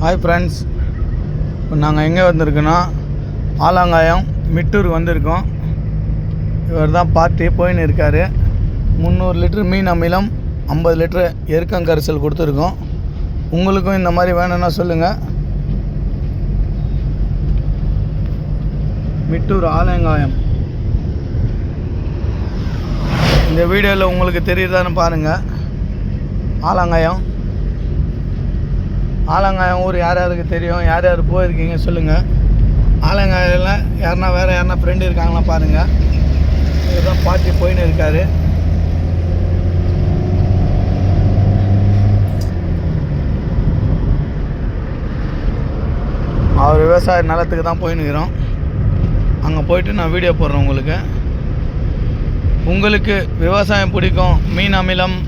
Hi friends, இப்போ நாங்கள் எங்கே வந்திருக்கோன்னா ஆலங்காயம் மிட்டூர் வந்திருக்கோம். இவர் தான் பார்ட்டி போயின்னு இருக்கார். 300 லிட்டரு மீன் அமிலம், 50 லிட்டரு எருக்கங்கரிசல் கொடுத்துருக்கோம். உங்களுக்கும் இந்த மாதிரி வேணும்னா சொல்லுங்கள். மிட்டூர் ஆலங்காயம். இந்த வீடியோவில் உங்களுக்கு தெரியுதான்னு பாருங்கள். ஆலங்காயம் ஊர் யார் யாருக்கு தெரியும், யார் யார் போயிருக்கீங்க சொல்லுங்கள். ஆலங்காயில் யாருன்னா வேறு யாருன்னா ஃப்ரெண்டு இருக்காங்களா பாருங்கள். இதுதான் பார்ட்டி போயின்னு இருக்கார். அவர் விவசாய நிலத்துக்கு தான் போயின்னுக்கிறோம். அங்கே போயிட்டு நான் வீடியோ போடுறேன். உங்களுக்கு விவசாயம் பிடிக்கும், மீன் அமிலம்,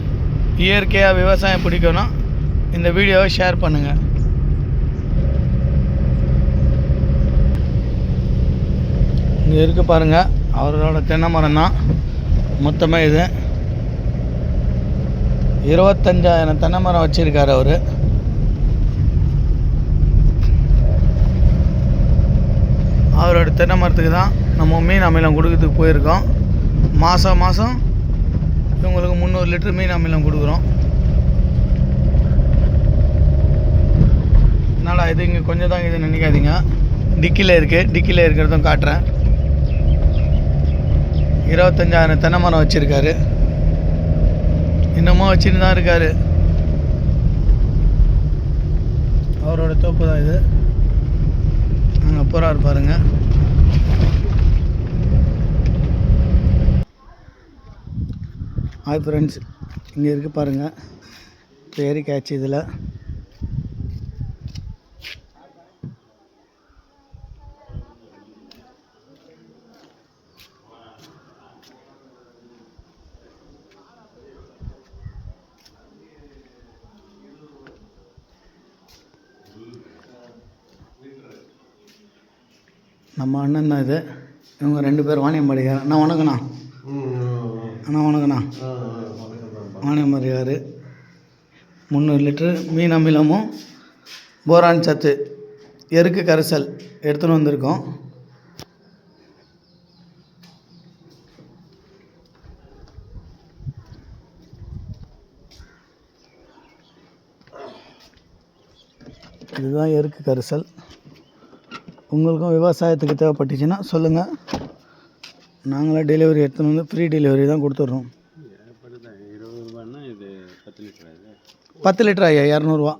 இயற்கையாக விவசாயம் பிடிக்கும்னா இந்த வீடியோவை ஷேர் பண்ணுங்கள். இங்கே இருக்குது பாருங்கள், அவரோட தென்னை மரம் தான். மொத்தமாக இது 25,000 தென்னை மரம் வச்சுருக்காரு அவர். அவரோட தென்னை மரத்துக்கு தான் நம்ம மீன் அமிலம் கொடுக்கறதுக்கு போயிருக்கோம். மாதம் இவங்களுக்கு 300 லிட்டர் மீன் அமிலம் கொடுக்குறோம். அதனால் இது இங்கே கொஞ்சம் தான் இது நினைக்காதீங்க. டிக்கியில் இருக்குது, டிக்கியில் இருக்கிறதும் காட்டுறேன். 25,000 தென்னை மரம் வச்சுருக்காரு. இன்னமும் வச்சுன்னு தான் இருக்கார். அவரோட தோப்பு தான் இது. அங்கே போகிறாரு பாருங்க. ஹாய் ஃப்ரெண்ட்ஸ், இங்கே இருக்குது பாருங்கள். இப்போ ஏறி கேட்ச் இதில் நம்ம அண்ணன் தான் இது. இவங்க 2 பேர் வாணியம்பாடிக்கார். அண்ணா வணக்கண்ணா. அண்ணா வணக்கண்ணா. வாணியம்பாடிக்கார். 300 லிட்டரு மீன் அமிலமும் போரான் சத்து எருக்கு கரைசல் எடுத்துன்னு வந்திருக்கோம். இதுதான் எருக்கு கரைசல். உங்களுக்கும் விவசாயத்துக்கு தேவைப்பட்டுச்சுன்னா சொல்லுங்கள். நாங்களே டெலிவரி எடுத்துன்னு வந்து ஃப்ரீ டெலிவரி தான் கொடுத்துட்றோம். 10 லிட்டர் ஐயா 200 ரூபா.